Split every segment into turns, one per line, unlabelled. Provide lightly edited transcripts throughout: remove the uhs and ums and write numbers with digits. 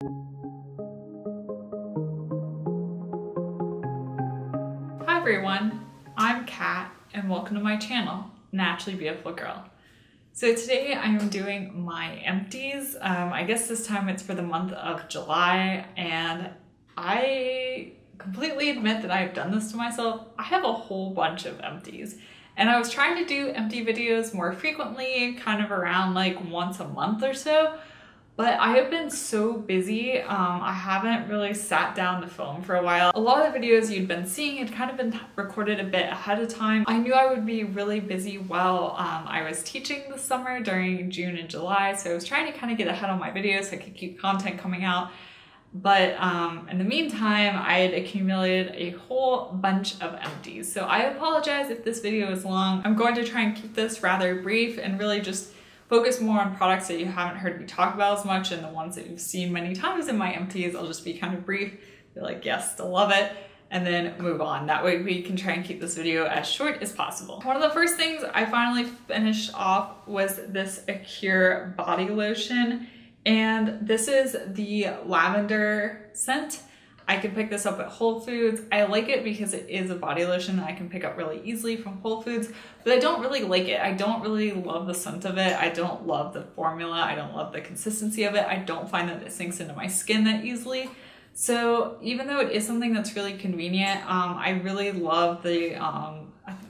Hi everyone, I'm Kat and welcome to my channel, Naturally Beautiful Girl. So today I am doing my empties. I guess this time it's for the month of July, and I completely admit that I've done this to myself. I have a whole bunch of empties, and I was trying to do empty videos more frequently, kind of around like once a month or so. But I have been so busy, I haven't really sat down to film for a while. A lot of the videos you'd been seeing had kind of been recorded a bit ahead of time. I knew I would be really busy while I was teaching this summer during June and July, so I was trying to kind of get ahead on my videos so I could keep content coming out. But in the meantime, I had accumulated a whole bunch of empties. So I apologize if this video is long. I'm going to try and keep this rather brief and really just focus more on products that you haven't heard me talk about as much, and the ones that you've seen many times in my empties. I'll just be kind of brief, be like, yes, still love it, and then move on. That way we can try and keep this video as short as possible. One of the first things I finally finished off was this Accure body lotion, and this is the lavender scent. I can pick this up at Whole Foods. I like it because it is a body lotion that I can pick up really easily from Whole Foods, but I don't really like it. I don't really love the scent of it. I don't love the formula. I don't love the consistency of it. I don't find that it sinks into my skin that easily. So even though it is something that's really convenient, I really love the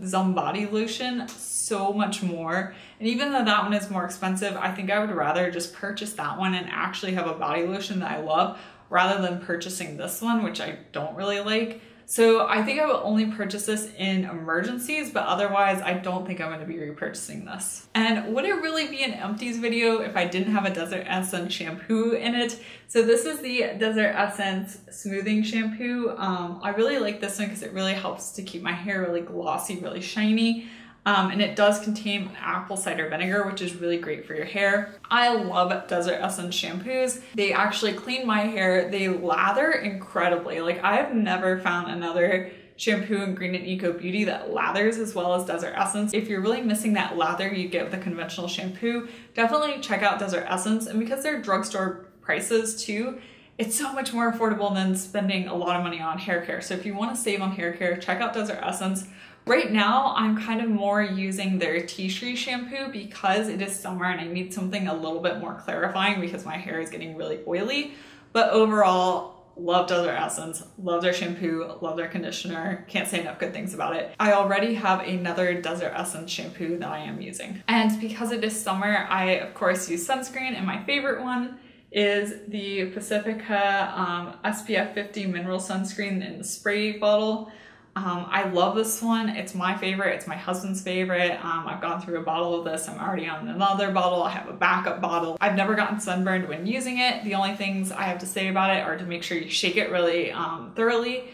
Zum body lotion so much more. And even though that one is more expensive, I think I would rather just purchase that one and actually have a body lotion that I love, rather than purchasing this one, which I don't really like. So I think I will only purchase this in emergencies, but otherwise I don't think I'm going to be repurchasing this. And would it really be an empties video if I didn't have a Desert Essence shampoo in it? So this is the Desert Essence Smoothing Shampoo. I really like this one because it really helps to keep my hair really glossy, really shiny. And it does contain apple cider vinegar, which is really great for your hair. I love Desert Essence shampoos. They actually clean my hair. They lather incredibly. Like, I have never found another shampoo in Green and Eco Beauty that lathers as well as Desert Essence. If you're really missing that lather you get with a conventional shampoo, definitely check out Desert Essence. And because they're drugstore prices too, it's so much more affordable than spending a lot of money on hair care. So if you want to save on hair care, check out Desert Essence. Right now, I'm kind of more using their tea tree shampoo because it is summer and I need something a little bit more clarifying because my hair is getting really oily. But overall, love Desert Essence, love their shampoo, love their conditioner. Can't say enough good things about it. I already have another Desert Essence shampoo that I am using. And because it is summer, I of course use sunscreen, and my favorite one is the Pacifica SPF 50 mineral sunscreen in the spray bottle. I love this one. It's my favorite. It's my husband's favorite. I've gone through a bottle of this. I'm already on another bottle. I have a backup bottle. I've never gotten sunburned when using it. The only things I have to say about it are to make sure you shake it really thoroughly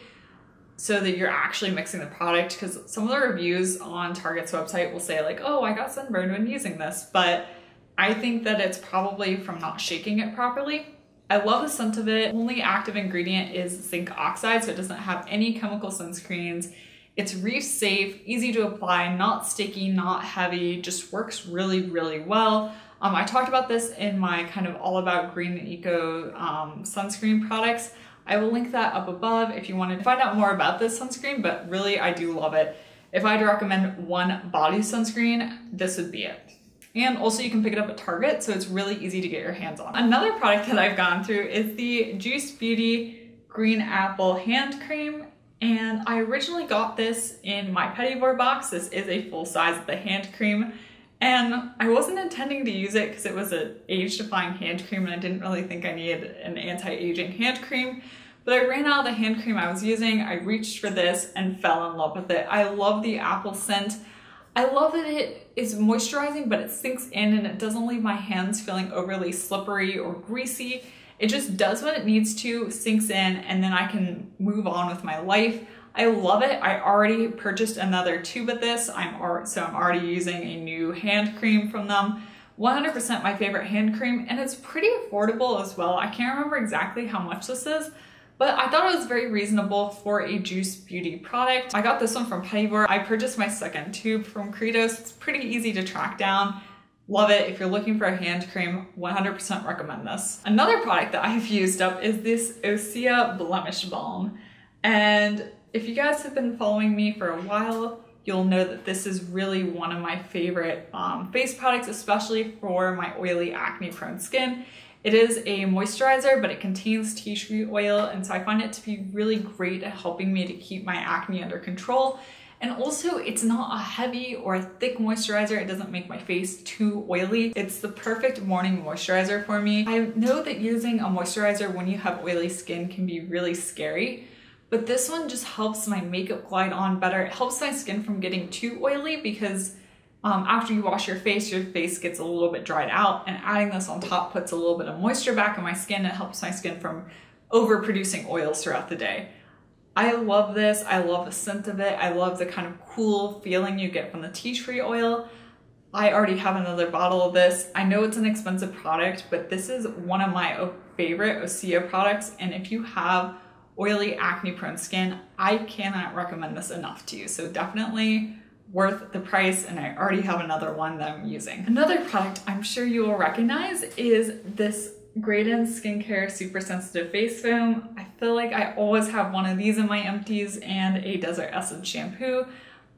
so that you're actually mixing the product, because some of the reviews on Target's website will say like, oh, I got sunburned when using this, but I think that it's probably from not shaking it properly. I love the scent of it. Only active ingredient is zinc oxide, so it doesn't have any chemical sunscreens. It's reef safe, easy to apply, not sticky, not heavy, just works really, really well. I talked about this in my kind of all about green and eco sunscreen products. I will link that up above if you want to find out more about this sunscreen, but really I do love it. If I had to recommend one body sunscreen, this would be it. And also you can pick it up at Target, so it's really easy to get your hands on. Another product that I've gone through is the Juice Beauty Green Apple Hand Cream. And I originally got this in my Petit Bour box. This is a full size of the hand cream. And I wasn't intending to use it because it was an age-defying hand cream and I didn't really think I needed an anti-aging hand cream. But I ran out of the hand cream I was using. I reached for this and fell in love with it. I love the apple scent. I love that it is moisturizing, but it sinks in and it doesn't leave my hands feeling overly slippery or greasy. It just does what it needs to, sinks in, and then I can move on with my life. I love it. I already purchased another tube of this, so I'm already using a new hand cream from them. 100% my favorite hand cream, and it's pretty affordable as well. I can't remember exactly how much this is, but I thought it was very reasonable for a Juice Beauty product. I got this one from Petit Bour. I purchased my second tube from Credos. It's pretty easy to track down. Love it. If you're looking for a hand cream, 100% recommend this. Another product that I've used up is this Osea Blemish Balm. And if you guys have been following me for a while, you'll know that this is really one of my favorite face products, especially for my oily, acne-prone skin. It is a moisturizer, but it contains tea tree oil, and so I find it to be really great at helping me to keep my acne under control. And also, it's not a heavy or a thick moisturizer. It doesn't make my face too oily. It's the perfect morning moisturizer for me. I know that using a moisturizer when you have oily skin can be really scary, but this one just helps my makeup glide on better. It helps my skin from getting too oily because after you wash your face gets a little bit dried out, and adding this on top puts a little bit of moisture back in my skin and helps my skin from overproducing oils throughout the day. I love this. I love the scent of it. I love the kind of cool feeling you get from the tea tree oil. I already have another bottle of this. I know it's an expensive product, but this is one of my favorite Osea products, and if you have oily, acne-prone skin, I cannot recommend this enough to you. So definitely worth the price, and I already have another one that I'm using. Another product I'm sure you will recognize is this Graydon Skincare Super Sensitive Face Foam. I feel like I always have one of these in my Empties and a Desert Essence shampoo.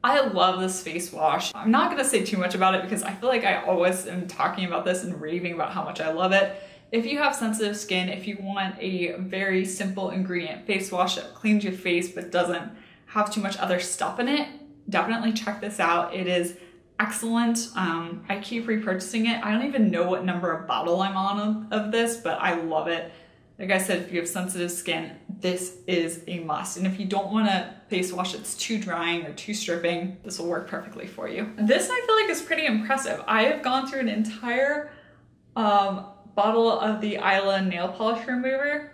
I love this face wash. I'm not gonna say too much about it because I feel like I always am talking about this and raving about how much I love it. If you have sensitive skin, if you want a very simple ingredient face wash that cleans your face but doesn't have too much other stuff in it, definitely check this out. It is excellent. I keep repurchasing it. I don't even know what number of bottle I'm on of this, but I love it. Like I said, if you have sensitive skin, this is a must. And if you don't want a face wash that's too drying or too stripping, this will work perfectly for you. This I feel like is pretty impressive. I have gone through an entire bottle of the Ilia nail polish remover,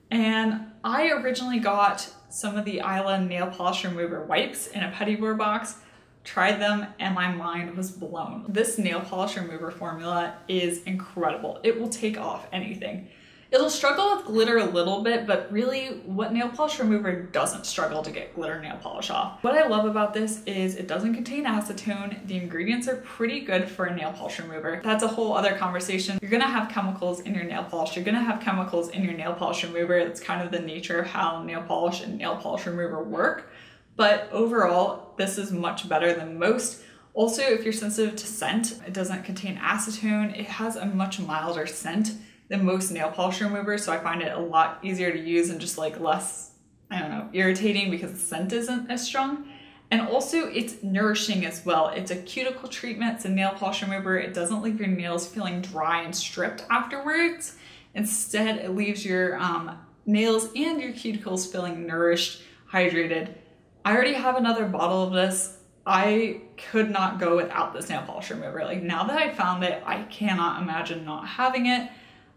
and I originally got some of the Ilia nail polish remover wipes in a Petit box, tried them, and my mind was blown. This nail polish remover formula is incredible. It will take off anything. It'll struggle with glitter a little bit, but really what nail polish remover doesn't struggle to get glitter nail polish off. What I love about this is it doesn't contain acetone. The ingredients are pretty good for a nail polish remover. That's a whole other conversation. You're gonna have chemicals in your nail polish. You're gonna have chemicals in your nail polish remover. That's kind of the nature of how nail polish and nail polish remover work. But overall, this is much better than most. Also, if you're sensitive to scent, it doesn't contain acetone. It has a much milder scent than most nail polish removers, so I find it a lot easier to use and just like less, I don't know, irritating because the scent isn't as strong. And also it's nourishing as well. It's a cuticle treatment, it's a nail polish remover. It doesn't leave your nails feeling dry and stripped afterwards. Instead, it leaves your nails and your cuticles feeling nourished, hydrated. I already have another bottle of this. I could not go without this nail polish remover. Like, now that I found it, I cannot imagine not having it.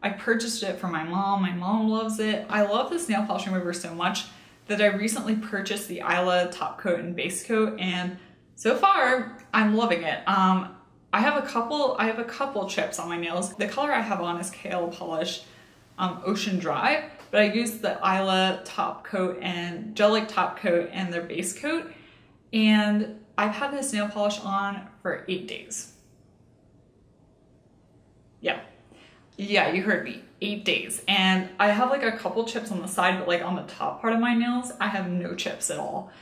I purchased it for my mom. My mom loves it. I love this nail polish remover so much that I recently purchased the Ilia top coat and base coat, and so far I'm loving it. I have a couple chips on my nails. The color I have on is Kale Polish Ocean Dry, but I used the Ilia top coat and gel-like top coat and their base coat, and I've had this nail polish on for 8 days. Yeah, you heard me, 8 days. And I have like a couple chips on the side, but like on the top part of my nails, I have no chips at all.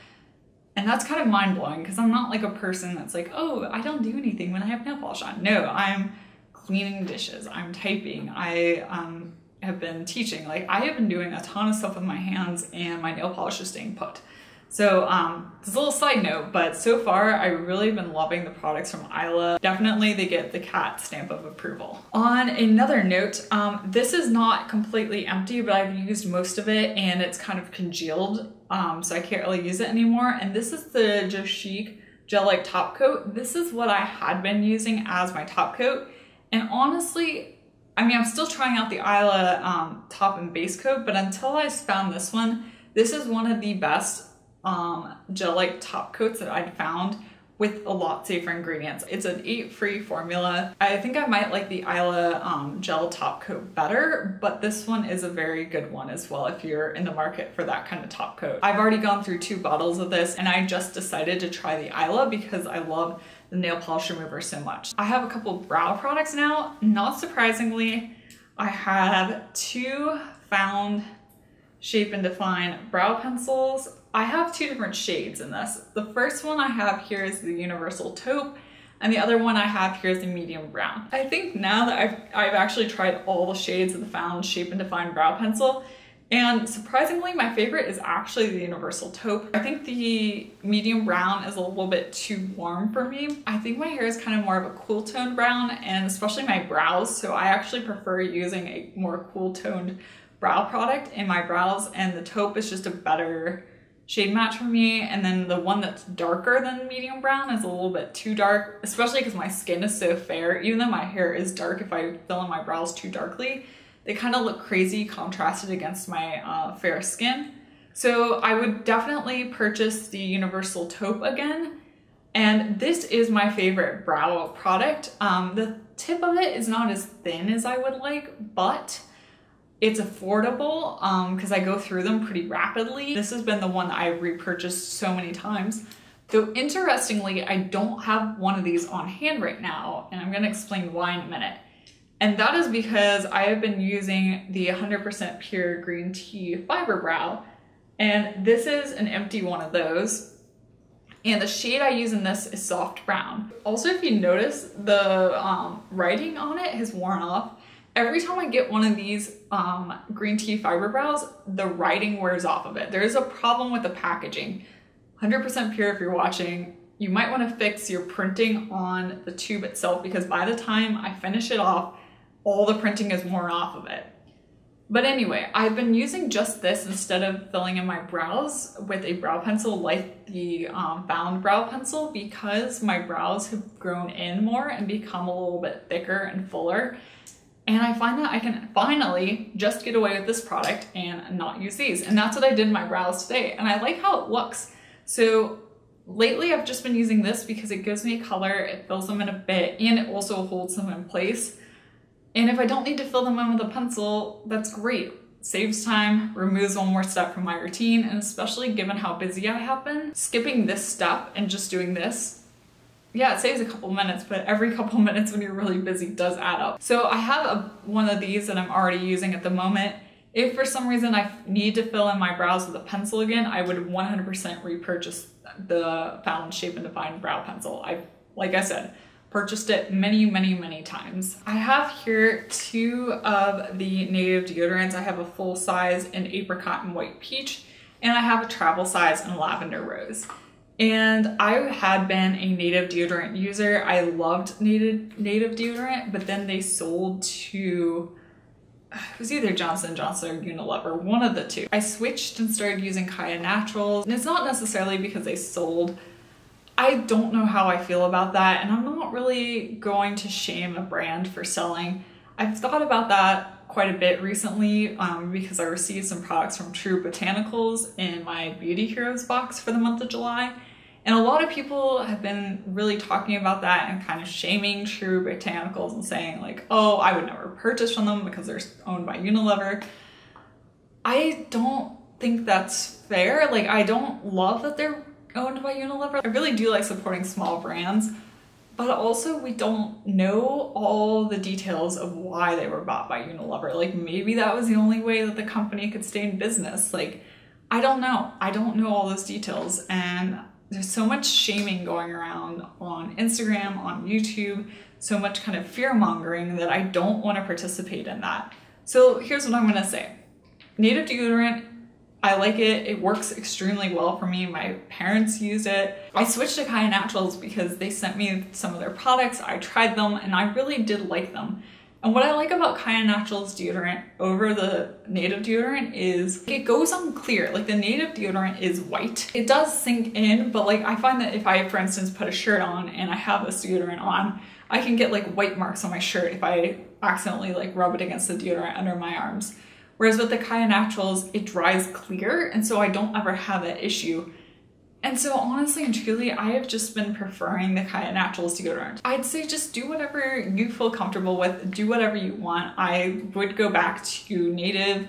And that's kind of mind-blowing because I'm not like a person that's like, oh, I don't do anything when I have nail polish on. No, I'm cleaning dishes, I'm typing, I have been teaching. Like, I have been doing a ton of stuff with my hands, and my nail polish is staying put. So just a little side note, but so far I've really been loving the products from Ilia. Definitely they get the cat stamp of approval. On another note, this is not completely empty, but I've used most of it and it's kind of congealed, so I can't really use it anymore. And this is the Just Chic Gel-Like Top Coat. This is what I had been using as my top coat. And honestly, I mean, I'm still trying out the Ilia top and base coat, but until I found this one, this is one of the best gel-like top coats that I'd found with a lot safer ingredients. It's an 8-free formula. I think I might like the Ilia gel top coat better, but this one is a very good one as well if you're in the market for that kind of top coat. I've already gone through 2 bottles of this, and I just decided to try the Ilia because I love the nail polish remover so much. I have a couple brow products now. Not surprisingly, I have two Found Shape and Define brow pencils. I have two different shades in this. The first one I have here is the Universal Taupe, and the other one I have here is the medium brown. I think now that I've actually tried all the shades of the Found Shape and Define brow pencil, and surprisingly, my favorite is actually the Universal Taupe. I think the medium brown is a little bit too warm for me. I think my hair is kind of more of a cool toned brown, and especially my brows, so I actually prefer using a more cool toned brow product in my brows, and the taupe is just a better shade match for me. And then the one that's darker than medium brown is a little bit too dark, especially because my skin is so fair. Even though my hair is dark, if I fill in my brows too darkly, they kind of look crazy contrasted against my fair skin. So I would definitely purchase the Universal Taupe again. And this is my favorite brow product. The tip of it is not as thin as I would like, but it's affordable because I go through them pretty rapidly. This has been the one that I've repurchased so many times. Though interestingly, I don't have one of these on hand right now, and I'm gonna explain why in a minute. And that is because I have been using the 100% pure green tea fiber brow, and this is an empty one of those. And the shade I use in this is soft brown. Also, if you notice, the writing on it has worn off. Every time I get one of these green tea fiber brows, the writing wears off of it. There is a problem with the packaging. 100% pure if you're watching, you might want to fix your printing on the tube itself, because by the time I finish it off, all the printing is worn off of it. But anyway, I've been using just this instead of filling in my brows with a brow pencil like the Found brow pencil, because my brows have grown in more and become a little bit thicker and fuller. And I find that I can finally just get away with this product and not use these. And that's what I did in my brows today. And I like how it looks. So lately I've just been using this because it gives me color, it fills them in a bit, and it also holds them in place. And if I don't need to fill them in with a pencil, that's great. Saves time, removes one more step from my routine, and especially given how busy I have been, skipping this step and just doing this, yeah, it saves a couple minutes, but every couple minutes when you're really busy does add up. So I have one of these that I'm already using at the moment. If for some reason I need to fill in my brows with a pencil again, I would 100% repurchase the Found Shape and Define brow pencil. Like I said, purchased it many, many, many times. I have here two of the native deodorants. I have a full size in apricot and white peach, and I have a travel size in lavender rose. And I had been a native deodorant user. I loved native deodorant, but then they sold to, it was either Johnson & Johnson or Unilever, one of the two. I switched and started using Kaya Naturals, and it's not necessarily because they sold. I don't know how I feel about that, and I'm not really going to shame a brand for selling. I've thought about that quite a bit recently because I received some products from True Botanicals in my Beauty Heroes box for the month of July. And a lot of people have been really talking about that and kind of shaming True Botanicals and saying like, oh, I would never purchase from them because they're owned by Unilever. I don't think that's fair. Like, I don't love that they're owned by Unilever. I really do like supporting small brands, but also we don't know all the details of why they were bought by Unilever. Like, maybe that was the only way that the company could stay in business. Like, I don't know. I don't know all those details, and there's so much shaming going around on Instagram, on YouTube, so much kind of fear mongering that I don't want to participate in that. So here's what I'm gonna say. Native deodorant, I like it. It works extremely well for me. My parents use it. I switched to Kaya Naturals because they sent me some of their products. I tried them and I really did like them. And what I like about Kaya Naturals deodorant over the native deodorant is it goes on clear. Like, the native deodorant is white. It does sink in, but like, I find that if I, for instance, put a shirt on and I have this deodorant on, I can get like white marks on my shirt if I accidentally like rub it against the deodorant under my arms. Whereas with the Kaya Naturals, it dries clear, and so I don't ever have that issue. And so honestly and truly, I have just been preferring the Kaya Naturals deodorant. I'd say just do whatever you feel comfortable with, do whatever you want. I would go back to native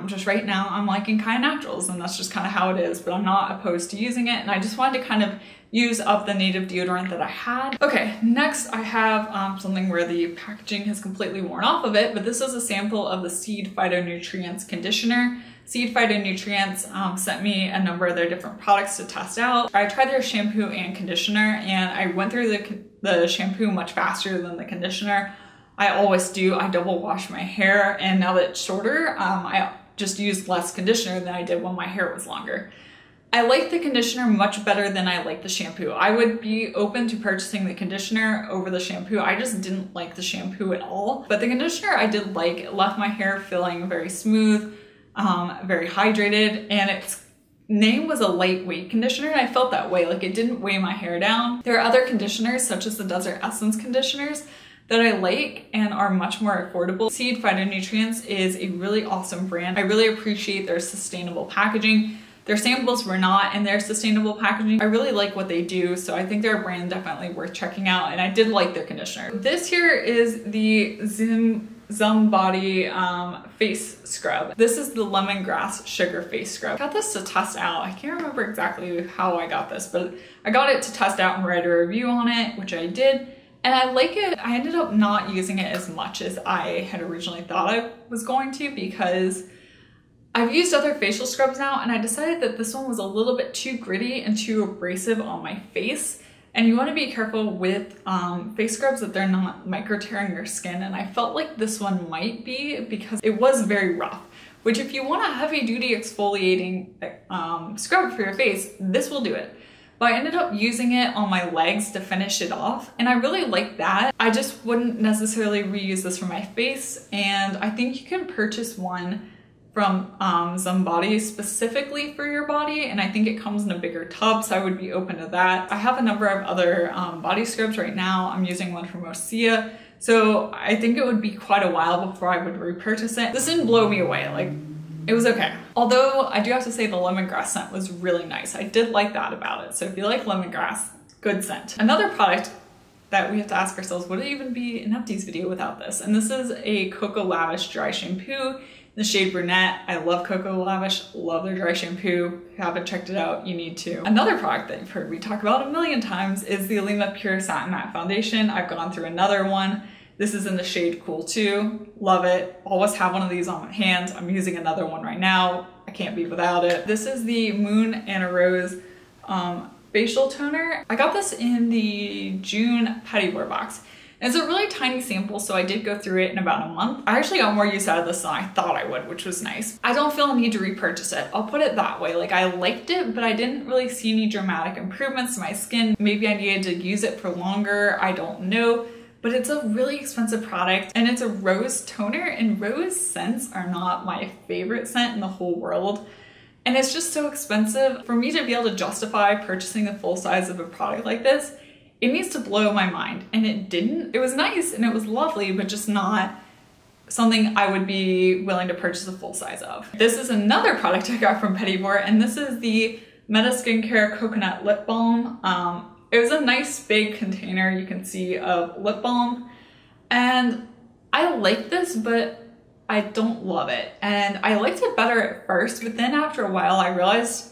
Just right now I'm liking kind of naturals, and that's just kind of how it is, but I'm not opposed to using it, and I just wanted to kind of use up the native deodorant that I had. Okay, next I have something where the packaging has completely worn off of it, but this is a sample of the Seed Phytonutrients conditioner. Seed Phytonutrients sent me a number of their different products to test out. I tried their shampoo and conditioner, and I went through the shampoo much faster than the conditioner. I always do. I double wash my hair, and now that it's shorter, I just use less conditioner than I did when my hair was longer. I like the conditioner much better than I like the shampoo. I would be open to purchasing the conditioner over the shampoo. I just didn't like the shampoo at all. But the conditioner I did like. It left my hair feeling very smooth, very hydrated, and its name was a lightweight conditioner, and I felt that way. Like, it didn't weigh my hair down. There are other conditioners, such as the Desert Essence conditioners, that I like and are much more affordable. Seed Phytonutrients is a really awesome brand. I really appreciate their sustainable packaging. Their samples were not in their sustainable packaging. I really like what they do, so I think they're a brand definitely worth checking out, and I did like their conditioner. This here is the Zum Body face scrub. This is the lemongrass sugar face scrub. I got this to test out. I can't remember exactly how I got this, but I got it to test out and write a review on it, which I did. And I like it. I ended up not using it as much as I had originally thought I was going to, because I've used other facial scrubs now, and I decided that this one was a little bit too gritty and too abrasive on my face. And you want to be careful with face scrubs that they're not micro tearing your skin. And I felt like this one might be, because it was very rough, which if you want a heavy duty exfoliating scrub for your face, this will do it. But I ended up using it on my legs to finish it off, and I really like that. I just wouldn't necessarily reuse this for my face, and I think you can purchase one from Zum Body specifically for your body, and I think it comes in a bigger tub, so I would be open to that. I have a number of other body scrubs right now. I'm using one from Osea, so I think it would be quite a while before I would repurchase it. This didn't blow me away. Like, it was okay. Although I do have to say the lemongrass scent was really nice. I did like that about it. So if you like lemongrass, good scent. Another product that we have to ask ourselves, would it even be an Empties video without this? And this is a Cocoa Lavish dry shampoo in the shade Brunette. I love Cocoa Lavish, love their dry shampoo. If you haven't checked it out, you need to. Another product that you've heard me talk about a million times is the Alima Pure Satin Matte Foundation. I've gone through another one. This is in the shade Cool 2. Love it. Always have one of these on my hands. I'm using another one right now. I can't be without it. This is the Moon and a Rose facial toner. I got this in the June Petit Boar box. And it's a really tiny sample, so I did go through it in about a month. I actually got more use out of this than I thought I would, which was nice. I don't feel a need to repurchase it. I'll put it that way. Like, I liked it, but I didn't really see any dramatic improvements to my skin. Maybe I needed to use it for longer. I don't know. But it's a really expensive product, and it's a rose toner, and rose scents are not my favorite scent in the whole world. And it's just so expensive. For me to be able to justify purchasing the full size of a product like this, it needs to blow my mind, and it didn't. It was nice and it was lovely, but just not something I would be willing to purchase a full size of. This is another product I got from Petit Boar, and this is the Meta Skincare Coconut Lip Balm. It was a nice big container, you can see, of lip balm, and I like this, but I don't love it. And I liked it better at first, but then after a while I realized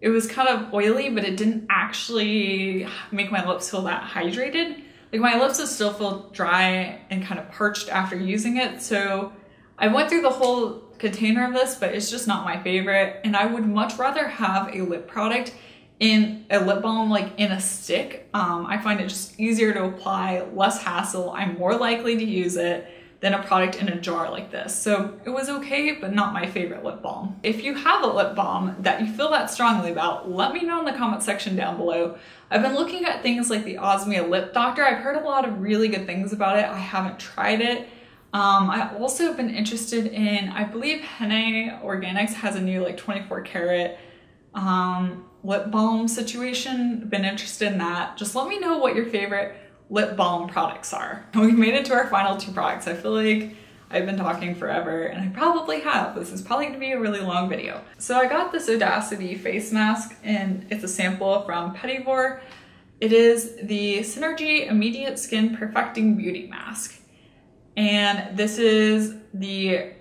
it was kind of oily, but it didn't actually make my lips feel that hydrated. Like, my lips still feel dry and kind of parched after using it, so I went through the whole container of this, but it's just not my favorite, and I would much rather have a lip product in a lip balm, like in a stick. I find it just easier to apply, less hassle. I'm more likely to use it than a product in a jar like this. So it was okay, but not my favorite lip balm. If you have a lip balm that you feel that strongly about, let me know in the comment section down below. I've been looking at things like the Osmia Lip Doctor. I've heard a lot of really good things about it. I haven't tried it. I've also been interested in, I believe Henne Organics has a new like 24 karat lip balm situation. Been interested in that. Just let me know what your favorite lip balm products are. We've made it to our final two products. I feel like I've been talking forever, and I probably have. This is probably gonna be a really long video. So I got this Audacity face mask, and it's a sample from Petit Boar. It is the Synergy Immediate Skin Perfecting Beauty Mask. And this is the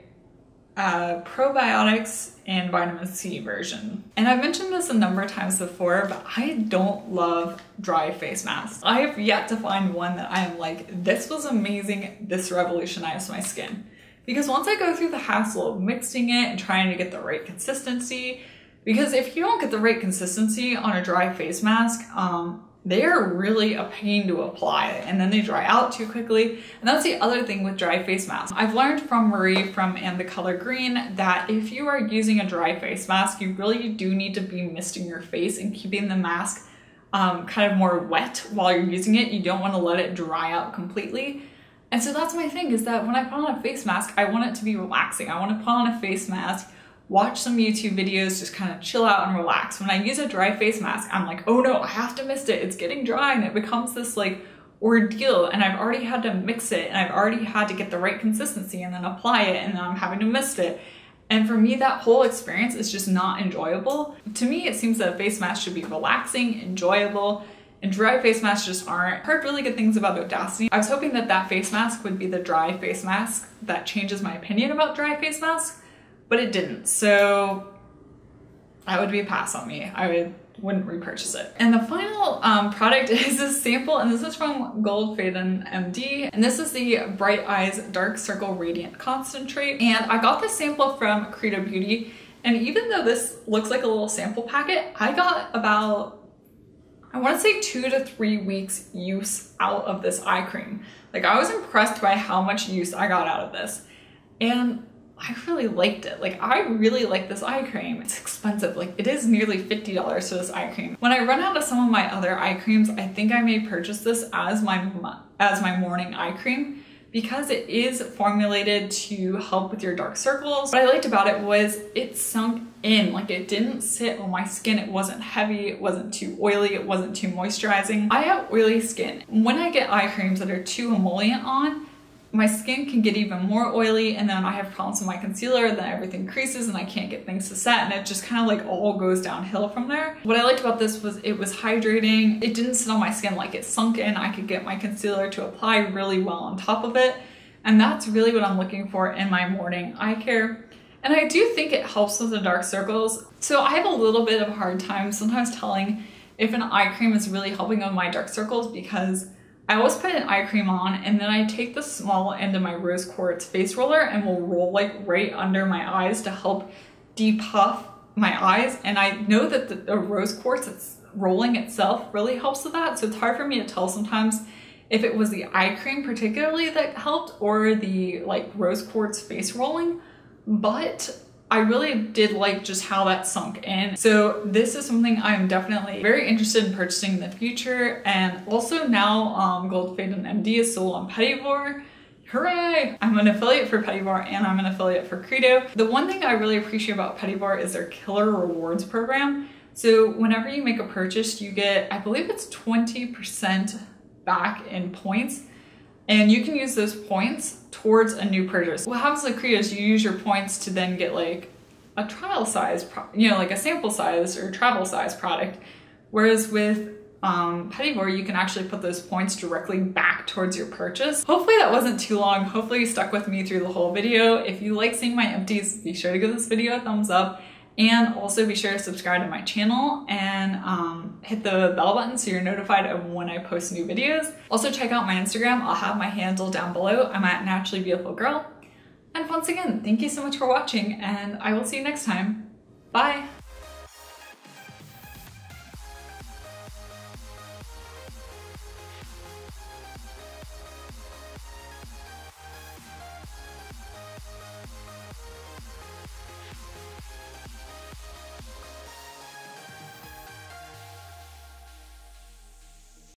probiotics and vitamin C version. And I've mentioned this a number of times before, but I don't love dry face masks. I have yet to find one that I am like, this was amazing, this revolutionized my skin. Because once I go through the hassle of mixing it and trying to get the right consistency, because if you don't get the right consistency on a dry face mask, they are really a pain to apply and then they dry out too quickly. And that's the other thing with dry face masks. I've learned from Marie from And the Color Green that if you are using a dry face mask, you really do need to be misting your face and keeping the mask kind of more wet while you're using it. You don't want to let it dry out completely. And so that's my thing, is that when I put on a face mask, I want it to be relaxing. I want to put on a face mask, watch some YouTube videos, just kind of chill out and relax. When I use a dry face mask, I'm like, oh no, I have to mist it. It's getting dry, and it becomes this like ordeal, and I've already had to mix it, and I've already had to get the right consistency and then apply it, and then I'm having to mist it. And for me, that whole experience is just not enjoyable. To me, it seems that a face mask should be relaxing, enjoyable, and dry face masks just aren't. I've heard really good things about Audacity. I was hoping that that face mask would be the dry face mask that changes my opinion about dry face masks, but it didn't. So that would be a pass on me. I wouldn't repurchase it. And the final product is this sample, and this is from Goldfaden MD. And this is the Bright Eyes Dark Circle Radiant Concentrate. And I got this sample from Credo Beauty. And even though this looks like a little sample packet, I got about, I want to say 2 to 3 weeks use out of this eye cream. Like, I was impressed by how much use I got out of this. And I really liked it. Like, I really like this eye cream. It's expensive. Like, it is nearly $50 for this eye cream. When I run out of some of my other eye creams, I think I may purchase this as my morning eye cream, because it is formulated to help with your dark circles. What I liked about it was it sunk in. Like, it didn't sit on my skin. It wasn't heavy. It wasn't too oily. It wasn't too moisturizing. I have oily skin. When I get eye creams that are too emollient on, my skin can get even more oily, and then I have problems with my concealer, and then everything creases and I can't get things to set, and it just kind of like all goes downhill from there. What I liked about this was it was hydrating. It didn't sit on my skin, like it sunk in. I could get my concealer to apply really well on top of it, and that's really what I'm looking for in my morning eye care. And I do think it helps with the dark circles. So I have a little bit of a hard time sometimes telling if an eye cream is really helping with my dark circles, because I always put an eye cream on and then I take the small end of my rose quartz face roller and will roll like right under my eyes to help depuff my eyes. And I know that the rose quartz, it's rolling itself, really helps with that. So it's hard for me to tell sometimes if it was the eye cream particularly that helped or the like rose quartz face rolling, but I really did like just how that sunk in. So this is something I'm definitely very interested in purchasing in the future. And also now Goldfaden MD is sold on Petitvoir. Hooray! I'm an affiliate for Petitvoir and I'm an affiliate for Credo. The one thing I really appreciate about Petitvoir is their killer rewards program. So whenever you make a purchase, you get, I believe it's 20% back in points. And you can use those points towards a new purchase. What happens with Credo is you use your points to then get like a trial size, like a sample size or travel size product. Whereas with Petitvoir, you can actually put those points directly back towards your purchase. Hopefully that wasn't too long. Hopefully you stuck with me through the whole video. If you like seeing my empties, be sure to give this video a thumbs up. And also be sure to subscribe to my channel and hit the bell button so you're notified of when I post new videos. Also check out my Instagram. I'll have my handle down below. I'm at naturallybeautifulgirl. And once again, thank you so much for watching, and I will see you next time. Bye!